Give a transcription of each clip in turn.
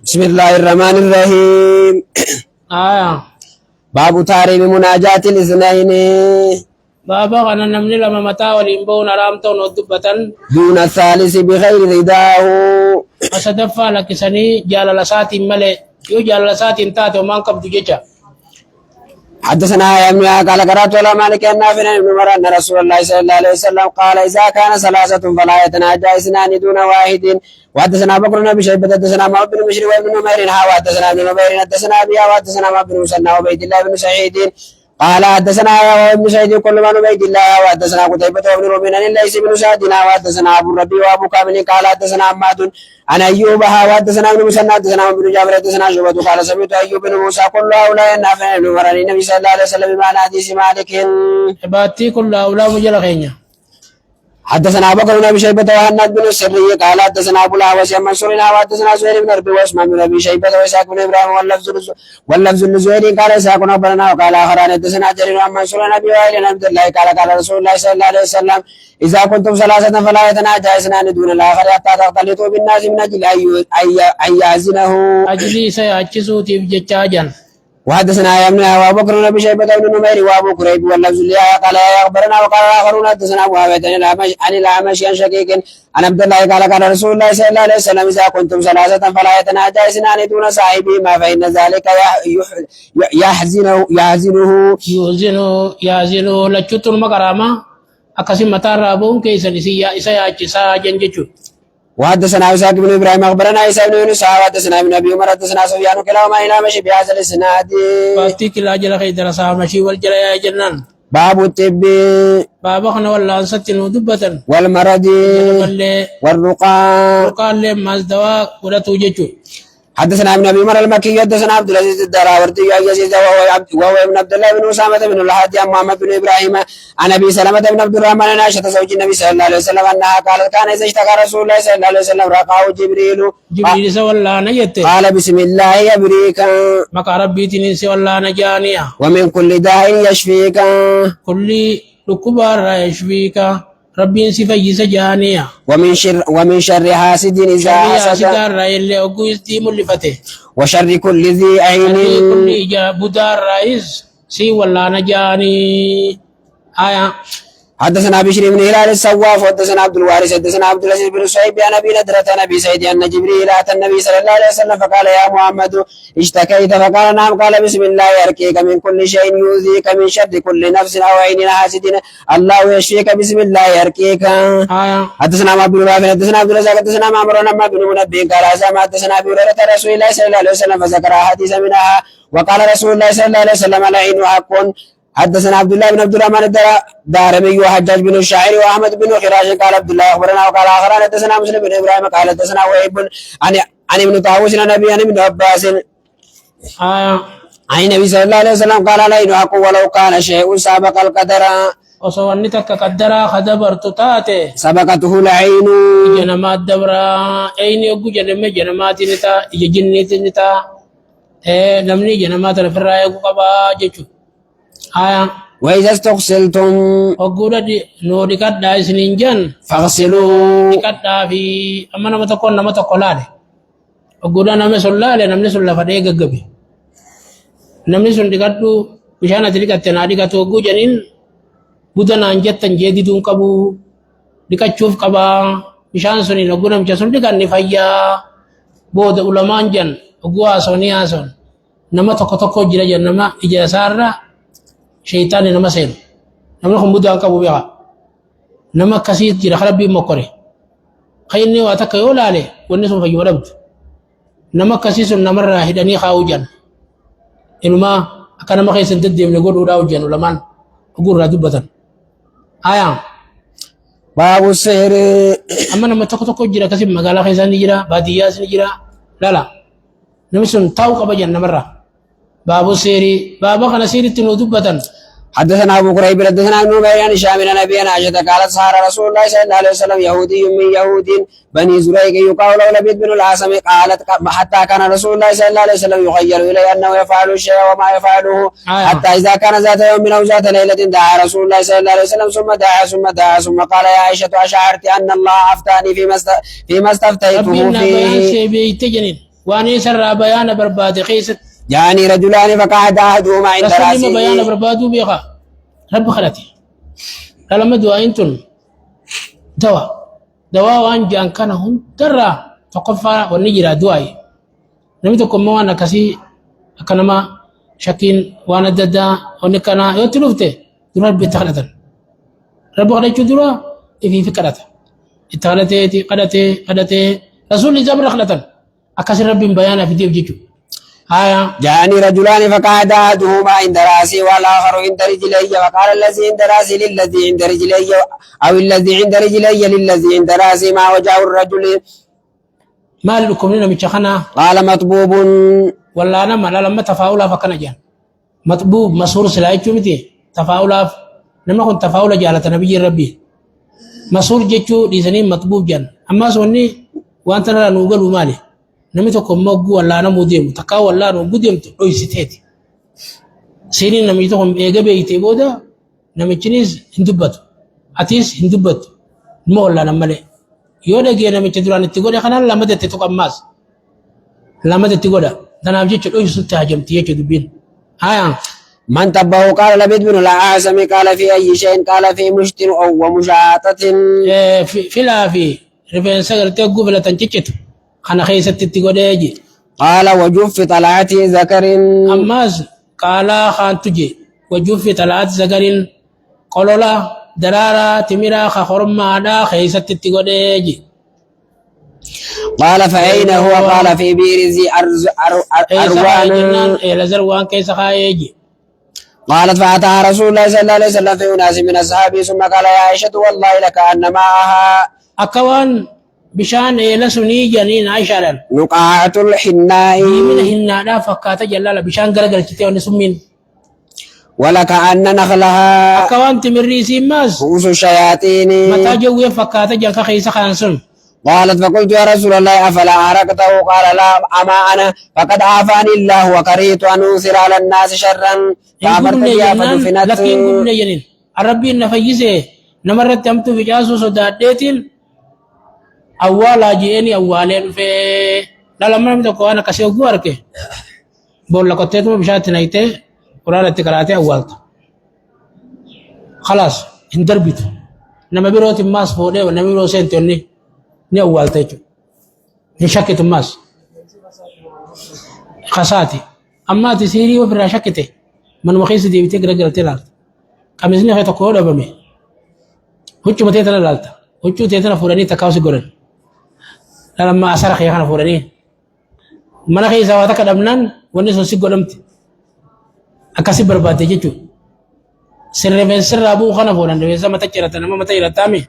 بسم الله الرحمن الرحيم. باب تحريم مناجاة الاثنين بابا أنا نمني لما متى وليمبون رامتون ودبتن دون الثالث بغير رداه. أصدفا لك سني جال لسات ملئ يو جال لسات تاتو من قبض جيجا. حدثنا يا ابن قال قرات ولا مالك ان نافع بن عمر ان رسول الله صلى الله عليه وسلم قال اذا كان ثلاثه فلا يتناجى اثنان دون واحد. وحدثنا بكر بن ابي شيبه حدثنا محمد بن بشير وابن نمير حدثنا ابن نمير حدثنا ابي وحدثنا محمد بن مسنى وعبيد الله بن سعيد قال حدثنا يا ابن سعيد كل من عبيد الله وحدثنا قتيبة بن ربيع عن ليس بن سعد وحدثنا ابو الربيع وابو كامل قال حدثنا عماد عن ايوب وحدثنا ابن مسنى حدثنا ابن جابر حدثنا شعبة قال سمعت ايوب بن موسى كل هؤلاء نافع بن عمر النبي صلى الله عليه وسلم بمعنى حديث مالك. باتي كل هؤلاء مجل خينيا. حدثنا بكر بن ابي شيبه وهناد بن السري قال حدثنا ابو الاحوص عن منصور وحدثنا زهير بن حرب واسماء بن ابي شيبه واسحاق بن ابراهيم واللفظ لزهير قال اسحاق اخبرنا وقال اخران حدثنا جرير عن منصور عن ابي وائل عن عبد الله قال رسول الله صلى الله عليه وسلم اذا كنتم ثلاثه فلا يتناجى اثنان دون الاخر حتى تختلطوا بالناس من اجل ان يأذنه. اجلي سيأتشسو تيف جتاجا. وحدثنا يا ابن ابو بكر بن ابي شيبه بن نمير وابو كريب واللفظ لي قال اخبرنا وقال اخرون حدثنا ابو عبيد عن الاعمش عن شقيق عن عبد الله قال رسول الله صلى الله عليه وسلم اذا كنتم ثلاثه فلا يتناجى اثنان دون صاحبهما فان ذلك يحزنه لچتون مقراما اكاسم متار ابون كيسن سيأتشسا جنجچو. وحدثنا اسحاق بن ابراهيم اخبرنا عيسى بن يونس وحدثنا ابن ابي عمر حدثنا سفيان كلاهما الى مشي بهذا الاسناد. فاتيك لاجل خيدر صاحب مشي والجل يا جنان. باب الطب باب خنا ولا ستن ودبة والمرض والرقى اللي مازدوا ولا توجچو. حدثنا ابن ابي عمر المكي حدثنا عبد العزيز الدراوردي يزيد وهو ابن عبد الله بن اسامه بن الحاج عن محمد بن ابراهيم عن ابي سلمه بن عبد الرحمن عن عائشه زوج النبي صلى الله عليه وسلم انها قالت كان اذا اشتكى رسول الله صلى الله عليه وسلم رقاه جبريل سولا نجت قال بسم الله يبريك مك ربي تنين سولا نجانيا ومن كل داء يشفيك كل ركبار يشفيك ربي سفيس جانيا ومن شر حاسد اذا حسد وشر كل ذي عين كل بدار رئيس سي ولا نجاني آية. حدثنا بشر بن هلال السواف حدثنا عبد الوارث حدثنا عبد العزيز بن صهيب عن ابي نضرة عن ابي سعيد ان جبريل اتى النبي صلى الله عليه وسلم فقال يا محمد اشتكيت فقال نعم قال بسم الله يرقيك من كل شيء يؤذيك من شر كل نفس او عين حاسد الله يشفيك بسم الله يرقيك. حدثنا عبد الله حدثنا عبد الرزاق حدثنا معمر بن منبه قال حدثنا ابي هريره رسول الله صلى الله عليه وسلم فذكر احاديث منها وقال رسول الله صلى الله عليه وسلم العين حق. حدثنا عبد الله بن عبد الرحمن الدارمي وحجاج بن الشاعر واحمد بن خراش قال عبد الله اخبرنا وقال اخران حدثنا مسلم بن ابراهيم قال حدثنا وهيب عن ابن طاووس عن ابي عن ابن عباس عن النبي صلى الله عليه وسلم قال لا ينعق ولو كان شيء سابق القدر وصوانتك قدرا خدبرت تاتي سبقته العين جنمات دبرا اين يقو جنمات نتا جنيت نتا نمني جنمات الفرا يقو قبا جچو. وإذا استغسلتم وقولا نوري كدا سننجان فاغسلوا كدا في أما نما تقول لالي وقولا نما سلالي نمني سلا فدي غغبي نمني سن دكاتو بشانا تلك التنادي كاتو وقو جنين بودنا انجت تنجيدي دون قبو دكاتشوف قبا بشان سنين وقونا مجاسون دكات نفايا بود علمان جن وقو آسوني آسون نما تقو جرى جن نما إجاسار شيطان نما سين نما خم بودان كابو بيغا نما كسيت جرى خربي مقري خيني واتك يولالي ونسون في ولبد نما كسيس نما راهدني خاوجان انما اكن ما خيسن تدي من غدو داوجان ولمان غور رادبتن آية. باب السحر اما نما تكو جرى كسي مغالا خيسان جرى باديا سن جرى لا نمسون تاو قبجان نمرة باب السحر باب خنا سير تنودبتن حدثنا ابو كريب حدثنا ابن بيان هشام عن ابي عائشه قالت صار رسول الله صلى الله عليه وسلم يهودي من يهود بني زريق يقال له لبيد بن العاصم قالت حتى كان رسول الله صلى الله عليه وسلم يخيل الي انه يفعل الشيء وما يفعله حتى اذا كان ذات يوم او ذات ليله دعا رسول الله صلى الله عليه وسلم ثم قال يا عائشه اشعرت ان الله افتاني فيما استفتيته فيه واني سر بيان برباد قيست يعني رجلان فقعد احدهما عند راسه بيان بربادو بيخا رب خلتي لما دعاء انتن دواء وان جان كان هم ترى تقفى ونجرى دعاء نمتكم وانا كسي كنما شكين وانا ددا ونكنا يتلفته رب تخلت رب خلتي درا في فكرته اتخلتي قدته رسول جبر خلتن أكثر رب بيانا في ديب جيجو جاءني رجلان فقعد أحدهما عند راسي والآخر عند رجلي وقال الذي عند راسي للذي عند رجلي أو الذي عند رجلي للذي عند راسي ما وجه الرجل ما لكم لنا متشخنا قال مطبوب ولا أنا ما لما تفاؤلا فكنا جان مطبوب مسهور سلاي متي تفاؤلا لما كنت تفاؤلا جالة نبي ربي مسهور جيجو دي سنين مطبوب جان أما سوني وأنت لا نوغل مالي namni tokko moggu wallaana mu deemu takkaa wallaana mu deemtu dhoysiteeti seeniin namni tokko eega beeytee booda namichinis hin dubbatu atiis hin dubbatu ilma wallaana malee yoo dhagee namicha duraan itti godhe kanaan lamada itti tuqa ammaas lamada itti godha tanaaf jecha dhoysutti hajamti jecha dubbiin hayaan من تبه قال لبيد بن العاصم قال في أي شيء قال في مشت أو ومشاطة في رفين سجل تقو فلا تنجتشت أنا خيست تقولي قال وجوف طلعت ذكر أماز قال خان تجي وجوف طلعت ذكر قالوا لا درارا تمرا خرم ما خيست تقولي قال فأين هو قال في بير ذي أروان إلى زروان كيس خايجي قالت فأتاها رسول الله صلى الله عليه وسلم في أناس من أصحابه ثم قال يا عائشة والله لكأن معها أكوان بشان إلى سني جنين عائشة نقاعة الحناء من الحناء لا فكات جلالة بشان قرقل كتير نسمين ولكأن نخلها أكوان تمري سيماز رؤوس الشياطين متى جوي فكات جنك خيس خانسون قالت فقلت يا رسول الله أفلا أحرقته قال لا أما أنا فقد عافاني الله وكرهت أن أنثر على الناس شرا فأمرت بها فدفنت لكن قلنا جنين الربي نفيسه نمرت تمت في جاسو صدادتين أولا جيني أولين في لا لما نمتكو أنا كسيو قوارك بقول لك تيتم بشات نايته قرآن التكراتي أولت خلاص اندربت نما بيروت ماس فوده ونما بيرو سنتوني ni awwalta jechuudha ni shakkite ammas khasaati amma ati siirii ofirraa shakkite manuma keessa deebitee garagaratee ilaalta qamisni kee tokko yoo dhabame huccuma tee tana ilaalta huccuu tee tana fuudhanii takkaawsi godhan lamma asara kee kana fuudhanii mana keessaa waa takka dhabnaan wanni sun si godhamti akkasi barbaadde jechuudha sin rifeensirraa bu'u kana fuudhan rifeensa mata cirata nama mata cirataame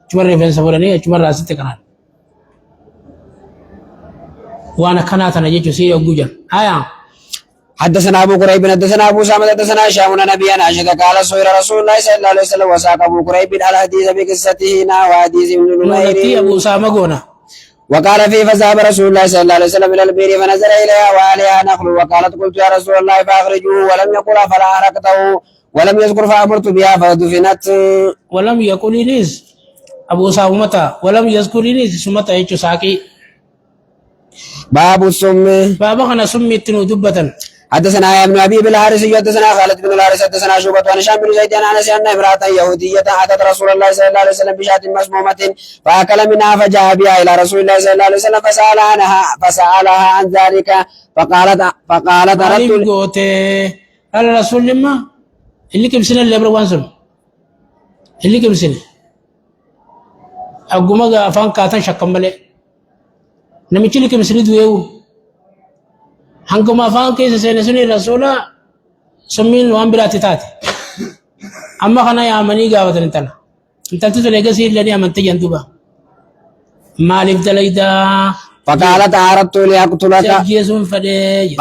cuma rifeensa fuudhanii cuma raasitti kanaan وانا كانت انا جيت سيري وجوجا حدثنا ابو كريب حدثنا ابو سامد حدثنا هشام عن ابي عائشه قال سئل رسول الله صلى الله عليه وسلم وساق ابو كريب الحديث بقصته وحديث ابن نمير ابو سامه وقال في فذهب رسول الله صلى الله عليه وسلم الى البئر فنزل اليها وعليها نخل وقالت قلت يا رسول الله فاخرجوه ولم يقل فلا حركته ولم يذكر فامرت بها فدفنت ولم يقل ليس ابو سامه ولم يذكر ليس سمت ايچ ساقي باب السم باب انا سميت دبة حدثنا يا ابن ابي بالحارث حدثنا خالد بن الحارث حدثنا شعبة عن هشام بن زيد عن انس ان امرأة يهودية اتت رسول الله صلى الله عليه وسلم بشاة مسمومة فاكل منها فجاء بها الى رسول الله صلى الله عليه وسلم فسألها عن ذلك فقالت اردت قال رسول الله اللي كم سنة اللي بروان سن اللي كم سنة اقوم افان كاتن شكمله namichi liqim sini du'eewu hanguma afaan keessa seene suni rasuula summiin waan biraatti taate amma kana yaamanii gaafatan intalti tun eegasii illanii amantii jantuba maaliif dalaydaa فقالت أردت لأقتلك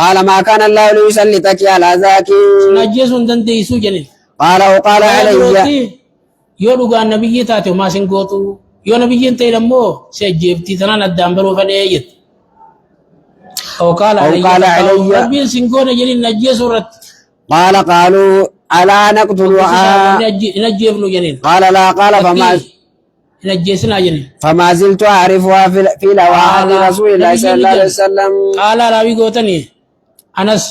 قال ما كان الله ليسلطك على ذاك نجيسون دنديسو جنين قال وقال علي yoo dhugaan nabiyyi taate homaa sin gootu yoo nabiyyiin ta'e ammoo si ajjeeftii tanaan addaan baruu fadhee jette أو قال علي ربي سنقول جلين نجي سورة قالوا ألا نقتلها نجي ابن جنين قال لا قال نجيسنا جنين فما زلت أعرفها في لوحات رسول الله صلى الله عليه وسلم قال راوي قوتني أنس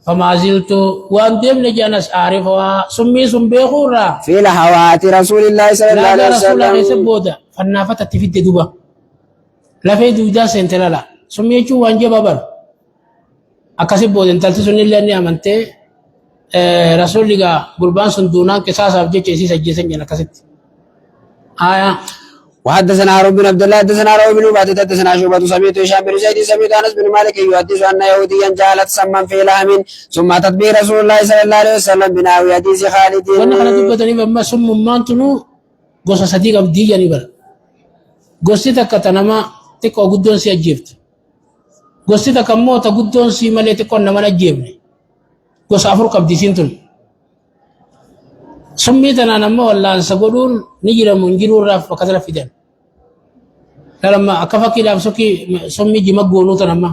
فما زلت وأن دم نجي أنس أعرفها سمي خورا في لوحات رسول الله صلى الله عليه وسلم لا رسول الله فالنافة تفيد دوبا لا في دودا سنتلا سمي شو وانجي بابر أكاسب بودن تلتي سني لأني أمانتي رسول الله قربان سندونان كساس أبجي كيسي سجيسن جنا كاسد آية وحدثنا هارون بن عبد الله حدثنا روح بن عبادة حدثنا شعبة سمعت هشام بن زيد سمعت أنس بن مالك يحدث أن يهوديا جعلت سما في لحم ثم تطبيق رسول الله صلى الله عليه وسلم بنحو حديث خالد وانا خالد بدني بما سم مانتنو غوسا صديق بدي يعني بل غوسي تكتنما تكو غدون سي اجيفت غوسي تكمو تا غدون سي مالي تكو نما نجيبني غوسا افر قبدي سنتن سميتنا نما والله سغدون نجيرا منجرور راف وكذا فيدن لما أكفاكي لابسوكي سمي جمع غونو تنما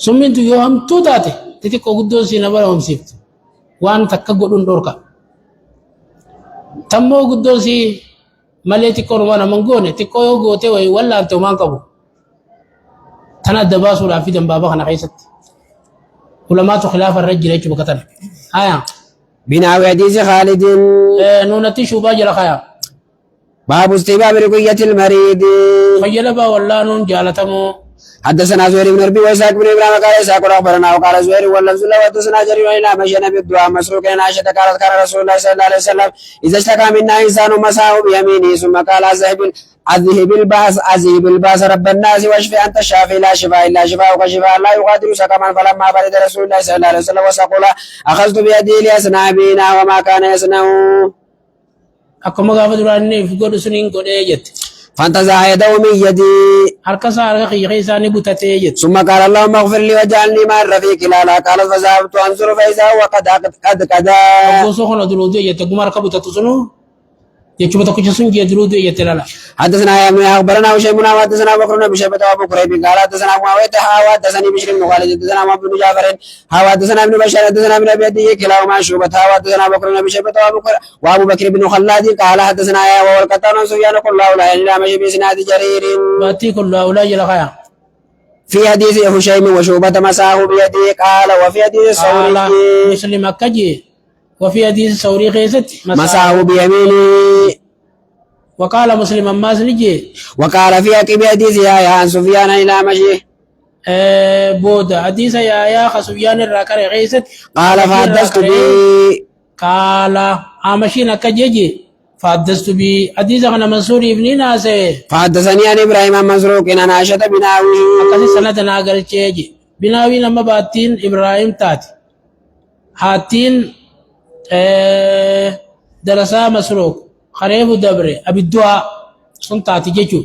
سمي تو يوم تو تاتي تتي كوغدون سي نبر هم سيفت وان تكا غدون دوركا تمو غدون سي مالتي كوروانا منغوني تي كويو غوتي وي ولا انتو مانكبو تنا دباسو لا فيدن بابا خنا خيست علماء خلاف الرجل يجب كتن آية بناوي حديث خالد نونتي شوبا جل خيا باب استباب رقية المريض فجلبا والله نون جالتمو حدثنا زهير بن ربي وإسحاق بن إبراهيم قال إسحاق أخبرنا وقال زهير واللفظ له حدثنا جرير إلى مشينا بالدعاء مسروق إن عائشة قالت كان رسول الله صلى الله عليه وسلم إذا اشتكى منا إنسان مساه بيمينه ثم قال أذهب الباس رب الناس واشفي أنت الشافي لا شفاء إلا شفاءك شفاء لا يغادر سقما فلما برد رسول الله صلى الله عليه وسلم وسقل أخذت بيدي ليصنع بنا وما كان يصنع akkuma gaafa duraanni godhu suniin godhee jette فانتزع يده من يدي harka isaa harka kiyya isaanii butatee jette ثم قال اللهم اغفر لي واجعلني مع الرفيق الاعلى قالت فذهبت انظر فاذا هو قد كدا goso kana duruu jette guma harka butatu sunu jechuudha tokkicha sun jee duruu jette lala حدثنا يا ابن اخبرنا وشيء من حدثنا بكر بن شيبة وابو كريب قال حدثنا معاوية حدثني بشر بن خالد حدثنا ابن جعفر حدثنا ابن بشار حدثنا ابن ابي عدي كلاهما شعبة حدثنا بكر بن شيبة وابو بكر بن خلاد قال حدثنا يا والقطان سفيان قل لا اله الا مشي بسناد جرير باتي كل اولاد جلخيا في حديث هشيم وشعبة مساه بيده قال وفي حديث الثوري مسلم كجي وفي حديث الثوري غيثت مساه بيمينه وقال مسلم ما سنجي وقال في عقب حديث يا عن سفيان الى مشي بود حديث يا سفيان الراكر غيثت قال فحدثت بي قال امشينا كجي فحدثت بي حديث عن منصور ابن ناس فحدثني عن ابراهيم عن مسروق عن عائشة بناوي قال سنتنا غلچي بناوي لما باتين ابراهيم تات هاتين درسا مسروق خريب دبري ابي الدعاء سنتاتي جيجو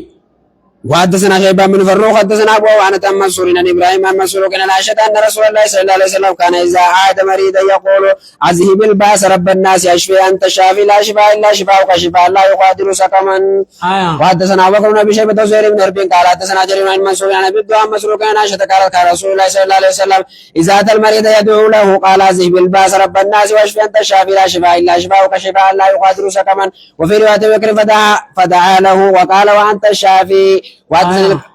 وحدثنا شيبان بن فروخ حدثنا ابو عوانة عن منصور عن ابراهيم عن مسروق عن عائشة ان رسول الله صلى الله عليه وسلم كان اذا عاد مريضا يقول اذهب الباس رب الناس اشفي انت الشافي لا شفاء الا شفاءك شفاء لا يغادر سقما وحدثنا ابو بكر بن ابي شيبة وزهير بن حرب قال حدثنا جرير عن منصور عن ابي الدعاء مسروق عن عائشة قالت كان رسول الله صلى الله عليه وسلم اذا اتى المريض يدعو له قال اذهب الباس رب الناس واشفي انت الشافي لا شفاء الا شفاءك شفاء لا يغادر سقما وفي رواية بكر فدعا له وقال وانت الشافي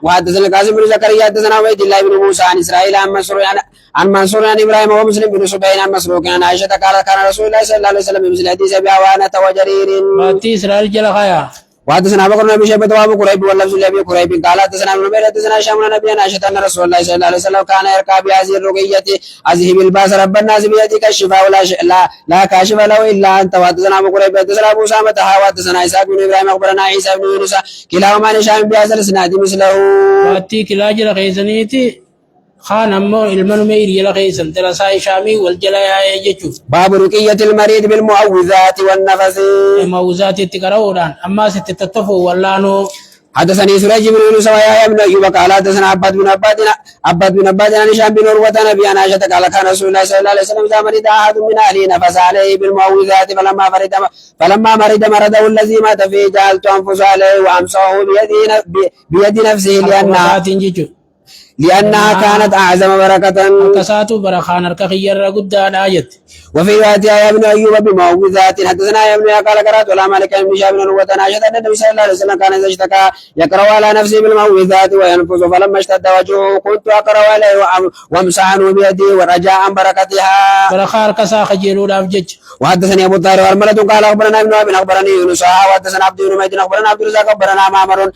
وحدثنا القاسم بن زكريا حدثنا عبيد الله بن موسى عن اسرائيل عن منصور عن ابراهيم ومسلم بن سبيل عن مسروق عن عائشة قالت كان رسول الله صلى الله عليه وسلم بمثل حديث ابي عوانة وجرير باتي اسرائيل جلخيا وحدثنا بكر بن ابي شيبة وابو كريب واللفظ لابي كريب قال حدثنا ابن نمير حدثنا هشام بن ابي عائشة ان رسول الله صلى الله عليه وسلم كان يركع بهذه الرقية اذهب الباس رب الناس بيدك الشفاء لا كاشف له الا انت. وحدثنا ابو كريب حدثنا ابو اسامة وحدثنا اسحاق بن ابراهيم اخبرنا عيسى بن يونس كلاهما عن هشام بهذا الاسناد مثله. باتي كلا جلخيسنيتي خان امو علم مير يلخيسن ترسا شامي والجلايا يجچو باب رقية المريض بالمعوذات والنفس معوذات تقراودان اما ستتطفو والله حدثني سريج بن يونس ويحيى بن ايوب قال حدثنا عباد بن عباد عن هشام بن عروة نبي عن عائشة قال كان رسول الله صلى الله عليه وسلم اذا مرض احد من اهله نفس عليه بالمعوذات فلما مرض مرضه الذي مات فيه جعلت انفس عليه وامسحه بيد نفسه لأنها كانت أعظم بركة. كساتو برخان الكخير قد آيت. وفي رواية يا ابن أيوب بموعظات حدثنا يا ابن قال قرأت ولا مالك بن شهاب بن عروة عائشة أن النبي صلى الله عليه وسلم كان إذا اشتكى يقرأ على نفسه بالموعظات وينفذ فلما اشتد وجهه كنت أقرأ عليه وامسح عنه بيدي ورجاء بركتها. برخار كسا خجلوا لافجج. وحدثني أبو طاهر وارملة قال أخبرنا ابن وهب أخبرني يونس وحدثنا عبد بن حميد أخبرنا عبد الرزاق أخبرنا معمر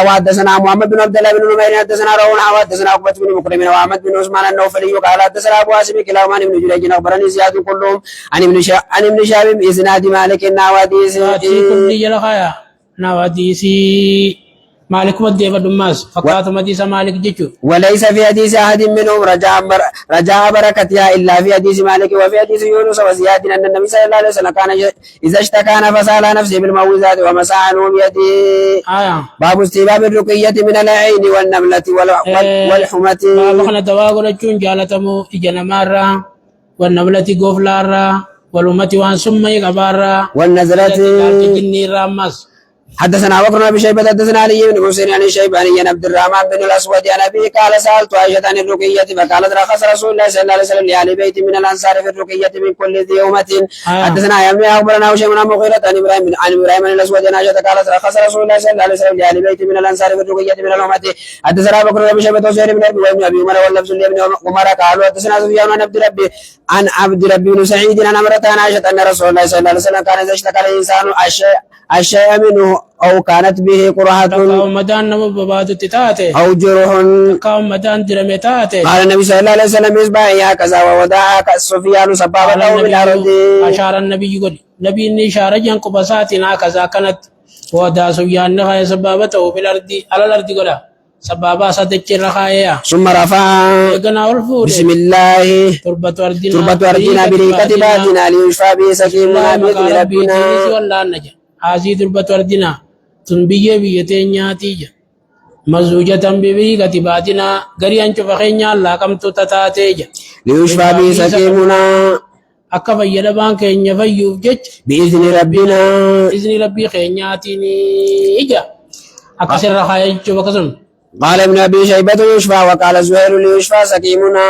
وحدثنا محمد بن عبد الله بن نمير حدثنا روح وحدثنا عقبة بن مكرم وأحمد بن عثمان النوفلي وقال حدثنا أبو عاصم كلاهما عن ابن جريج أخبرني زياد كلهم عن ابن شهاب بإسناد مالك النواديس. كل جلخايا نواديسي مالك مدي فدماس فقات مديس مالك جيتو. وليس في حديث أحد منهم رجاء بركتها إلا في حديث مالك وفي حديث يونس وزياد أن النبي صلى الله عليه وسلم كان إذا اشتكى نفس على نفسه بالموعظات ومسح عنه بيده. باب استباب الرقية من العين والنملة والحمة. باب خنا دواغل جون جالتمو إجنا مارا والنملة غفلارا والأمة وان سمي غبارا والنزلة جني رامس. حدثنا بكر بن شيبة حدثنا علي بن حسين عن الشيباني عن عبد الرحمن بن الاسود عن ابي قال سالت عائشة عن الرقية فقالت رخص رسول الله صلى الله عليه وسلم لأهل بيت من الانصار في الرقية من كل ذي يومة. حدثنا يا ابن اخبرنا هشام بن مغيرة عن ابراهيم بن الاسود عن عائشة قالت رخص رسول الله صلى الله عليه وسلم لأهل بيت من الانصار في الرقية من اليومة. حدثنا بكر بن شيبة وزهير بن ابي وابن ابي عمر واللفظ لابن عمر قالوا حدثنا سفيان عن عبد ربي بن سعيد عن امرأة عن عائشة ان رسول الله صلى الله عليه وسلم كان اذا اشتكى الانسان الشيء منه أو كانت به قرحة أو جرح قال النبي صلى الله عليه وسلم إصبعي هكذا ووضعها كالسفيان سبابته بالأرض. أشار النبي يقول نبي إني إشارة ينقب ساتنا هكذا كانت ووضع سفيان نخايا سبابته بالأرض على الأرض قولا سبابا صدق رخايا. ثم رفع بسم الله تربة أرضنا بريكة باتنا ليشفى به سكيننا بإذن ربنا. هذه تربة أرضنا تنبيه بيتينياتي مزوجة ببريكة باتنا غريان شفخينيا الله كم تتاتي ليشفى به سكيننا akka fayyadabaan keenya fayyuuf jecha bi'izni rabbinaa izni rabbii keenyaatiin ija akkasirra kaayachuu akkasuma. قال ابن ابي شيبة يشفى وقال زهير ليشفى سكيمنا.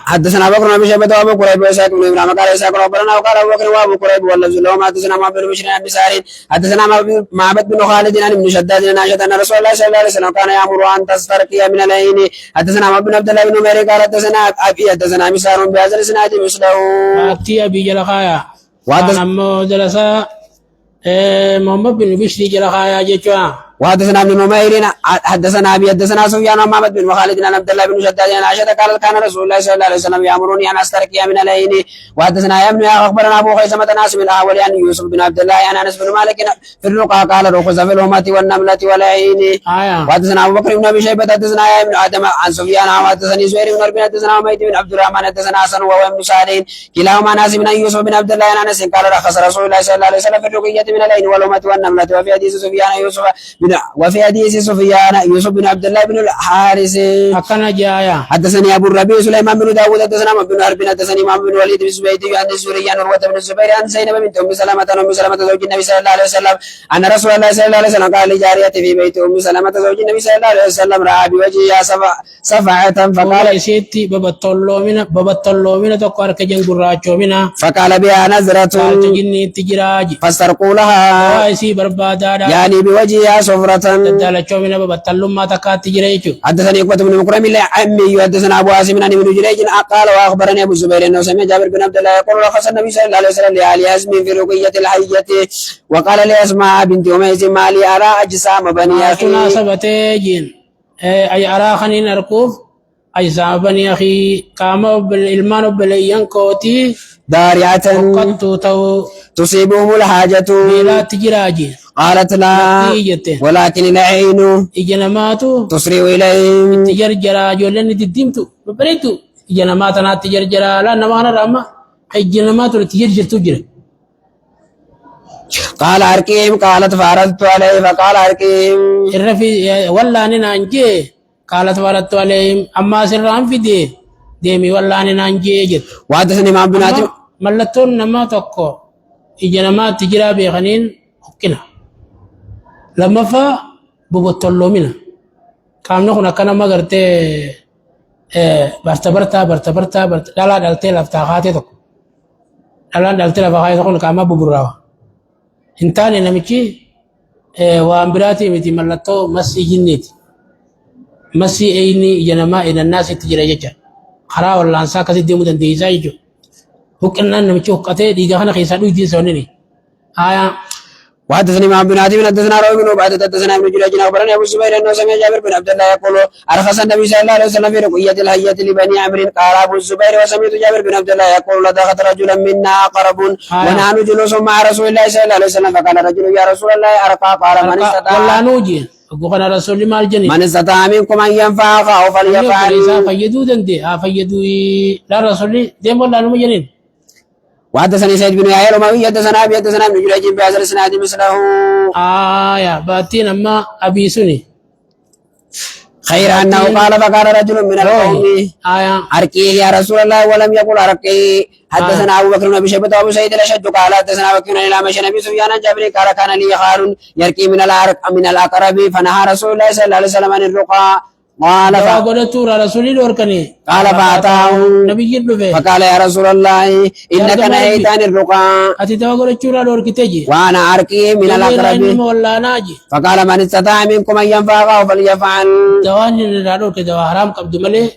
حدثنا بكر بن ابي شيبة وابو كريب واسحاق بن ابراهيم قال اسحاق ربنا وقال ابو بكر وابو كريب واللفظ لهم. حدثنا معبد بن بشير بن سعيد حدثنا معبد بن خالد عن ابن شداد عن عائشة ان رسول الله صلى الله عليه وسلم كان يأمر ان تسترقي من العين. حدثنا معبد بن عبد الله بن عمر قال حدثنا مسار بهذا الاسناد مثله. اتي ابي جلخايا وانا جلسا محمد بن بشير جلخايا جوا. وحدثنا ابن نمير حدثنا ابي حدثنا سفيان عن محمد بن خالد عن عبد الله بن شداد عن عائشة قالت كان رسول الله صلى الله عليه وسلم يأمرني ان استرقي من العين. وحدثنا يا ابن اخبرنا ابو خيثمة ناصر الاول عن يوسف بن عبد الله عن انس بن مالك في الرقى قال رخص في الهمة والنملة والعين. وحدثنا ابو بكر بن ابي شيبة حدثنا يا ابن ادم عن سفيان وحدثني زهير بن حرب حدثنا حميد بن عبد الرحمن حدثنا حسن وهو ابن سعيد كلاهما ناصر بن يوسف بن عبد الله عن انس قال رخص رسول الله صلى الله عليه وسلم في الرقية من العين والهمة والنملة. وفي حديث سفيان يوسف بن عبد الله بن الحارث أكن جايا. حدثني ابو الربيع سليمان بن داوود حدثنا بن حرب حدثني امام بن وليد بن زبيد عن الزهري عن عروة بن الزبير عن زينب بنت ام سلمة زوج النبي صلى الله عليه وسلم ان رسول الله صلى الله عليه وسلم قال لجارية في بيت ام سلمة زوج النبي صلى الله عليه وسلم راى بوجهها صفعة فقال سيتي ببطلو من تقار كجن غراچو منا فقال بها نظرة جني تجراج فاسترقوا لها سي بربادا يعني بوجهها صفرة دالچو منا ببطلو ما تكات تجريچو. حدثني عقبة بن مكرم عمي حدثنا ابو عاصم عن ابن جريج قال واخبرني ابو الزبير انه سمع جابر بن عبد الله يقول رخص النبي صلى الله عليه وسلم لآل حزم في رقية الحية وقال لأسماء بنت أميس ما لي أرى أجسام بني أخي. مناسبتين أي أرى خنين أركوف أجسام بني أخي قام بالإلمان بليان كوتي دارعة تصيبهم الحاجة بلا تجراجي. قالت لا ولكن العين إجنماتو تسرع إليهم تجرجرا جولن تدمتو ببريتو إجنماتنا تجرجرا لا نوانا راما إجنماتو تجرجر تجري قال أركيهم قالت فعرضت عليه فقال أركيهم الرفي ولا ننجي قالت فردت عليهم أما سرهم في ديمي ولا ننجي جت وحدثني مع بن أما عاتم ملتون نما تقو إجنما تجرى بخنين حكنا لما فا ببطلو منا كامنا كنا كنا ما قرتي برتا دالا دالتي لفتاقاتي تقو دالا دالتي لفتاقاتي تقو كاما ببراوا انتاني نمشي وامبراتي متي ملتو مسي جنيتي مسي ايني جنما الى الناس تجرى ججا خرا ولا انسا كسي ديمو دنديسا يجو وكنا نمشي وقتي ديغا خنا خيسا دو دي سونني آية وحدثني مع بن عاتم حدثنا روي بن عبادة حدثنا ابن جريج اخبرني ابو الزبير انه سمع جابر بن عبد الله يقول ارخص النبي صلى الله عليه وسلم في رقية الهية لبني عمرو قال ابو الزبير وسمعت جابر بن عبد الله يقول لدغت رجلا منا اقرب ونحن جلوس مع رسول الله صلى الله عليه وسلم فقال رجل يا رسول الله ارقى قال من استطاع والله نوجي أقول رسول الله الجنة من استطاع منكم ان ينفع اخاه فليفعل فيدو دندي فيدو لا رسول الله ديم والله نمجنين وحدثني سيد بن يحيى الأموي حدثنا ابي حدثنا ابن جريج بهذا الاسناد مثله يا باتين أما أبي سني خير انه قال فقال رجل من القوم ارقيه يا رسول الله ولم يقل ارقيه حدثنا ابو بكر بن ابي شيبه وابو سعيد الاشد قال حدثنا وكيل الى مشى نبي سفيان جابر قال كان لي خال يرقي من الاقرب فنهى رسول الله صلى الله عليه وسلم عن الرقى قال رسول الله قال فاتاه نبي فقال يا رسول الله انك نهيت عن الرقى وانا ارقي من الاقرب فقال من استطاع منكم ان ينفعه فليفعل دوان نرادو كدوا حرام قبض ملي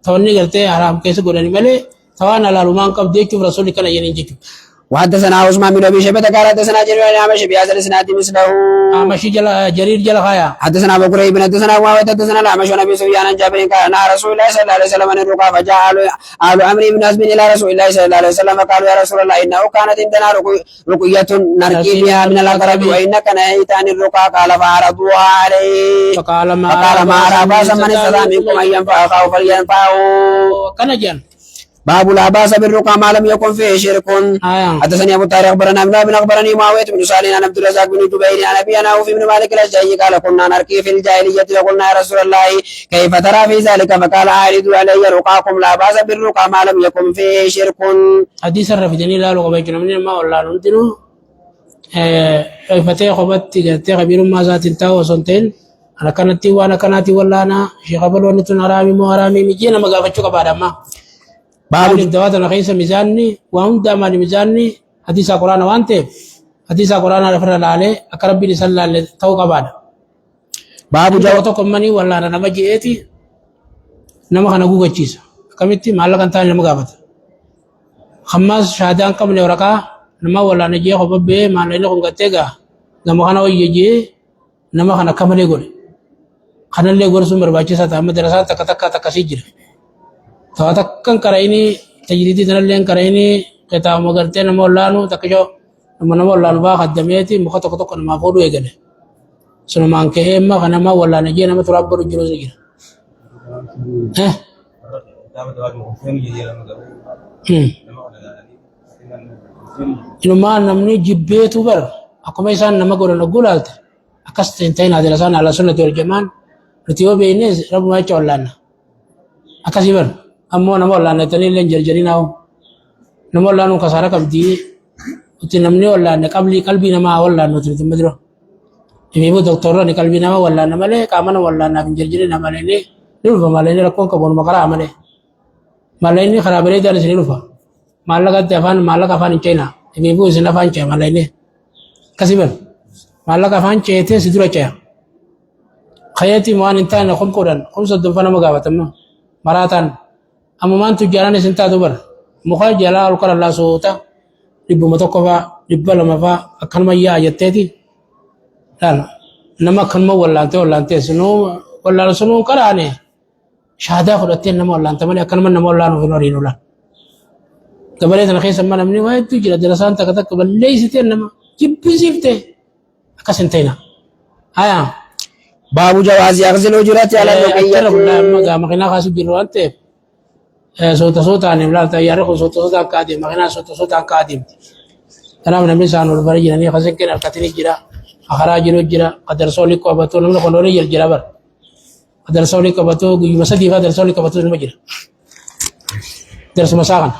توني غلطه حرام كيس غورني ملي توان على لومان قبض ديچو رسول كلا ينجيچو وحدثنا عثمان بن ابي شيبه قال حدثنا جرير بن عامش بهذا الاسناد مثله ماشي جرير جلخايا حدثنا ابو كريب حدثنا معاويه حدثنا الاعمش عن ابي سفيان عن جابر قال نهى رسول الله صلى الله عليه وسلم عن الرقى فجاء آل عمرو بن حزم الى رسول الله صلى الله عليه وسلم فقالوا يا رسول الله انه كانت عندنا رقيه نرقي بها من الاقرب وانك نهيت عن الرقى قال فعرضوها عليه فقال ما ارى باسا من استطاع منكم ان ينفع اخاه فلينفعه كان جان باب لا باس بالرقى ما لم يكن فيه شرك حدثني ابو طارق اخبرنا ابن اخبرني معاويه بن صالح عن عبد الرزاق بن جبير عن ابي انا وفي بن مالك الاشجعي قال كنا نرقي في الجاهليه فقلنا يا رسول الله كيف ترى في ذلك فقال اعرضوا علي رقاكم لا باس بالرقى ما لم يكن فيه شرك حديث الرفيدني لا لغه بيجنا من ما والله ننتنو فتي خبت جرتي خبير ما ذات انتهى وسنتين انا كانت وانا كانت والله انا شيخ ابو ونتن حرامي مو حرامي مجينا ما غافتشو بعد ما باب الدوات انا خيس ميزاني وهم دام ميزاني حديث القران وانت حديث القران رفر عليه اقرب بن صلى الله عليه توقع بعد باب جوتكم مني والله انا نمجيتي نما خنا غوغچيس كميتي مالك انت نما غابت خمس شهادان قبل ورقه نما والله نجي خبب ما لين كون غتيغا نما خنا ويجي نما خنا كملي غول خنا لي غور سمر باچي سات مدرسه تك تك تك سيجر تاتكن كرايني تجريدي تنلين كرايني كتاب مغرتين مولانو تكجو من مولانو با خدميتي مخطو تو كن ما فودو يگله سن مان كهما خنما ولا نجي نما ترابر جروز يگله إنه ما نمني جبيتو بر أكو ما يسان نما قولنا نقولالت أكست انتين هذه لسان على سنة والجمال نتيو بينيز رب ما يتعلنا أكسي بر أمو نما والله نتني لين جرجرين أو نما والله نو كسارة كبدي وتنمني والله نقبلي قلبي نما والله نو تريد مدرو إمي بو دكتور نقلبي نما والله نما ليه كامنا والله نبي جرجرين نما ليه نلفا ما ليه ركون كبون مكرا عمله ما ليه خراب ليه دار سنلفا ما لقى تفان ما لقى فان چينا إمي بو سنا فان چه ما ليه كسي بر ما لقى فان چه ته سدرا چه خياتي موان انتان خم كورن خم صدم فانا مغاوتم مراتان أممان تجاران سنتا دوبر مخال جلال القرى الله سوتا رب متوقفا رب لما فا أكن ما يا يتتي لا نما كن ما ولا أنت سنو ولا سنو كراني شهادة خدتين نما ولا أنت مالي أكن من نما ولا نو نورين ولا قبلت أنا خيس ما نمني وايد تجرا دراسان تكتك قبل ليس تين نما كيف بيزيفته أكسنتينا آيا باب جواز أخذ الأجرة على الرقية ما كنا خاص جروانت صوت أنا ملا تيار خو صوت كادم ما كنا صوت كادم Kanaaf namni isaan ol bara jiranii akkasiin harkatanii jira. Akaraa jiru jira. Qadarsa olii qabatu namni kun olii jira bara. Qadarsa olii qabatu guyyuma sadii fi qadarsa olii qabatu nama jira. Darsuma isaa kana.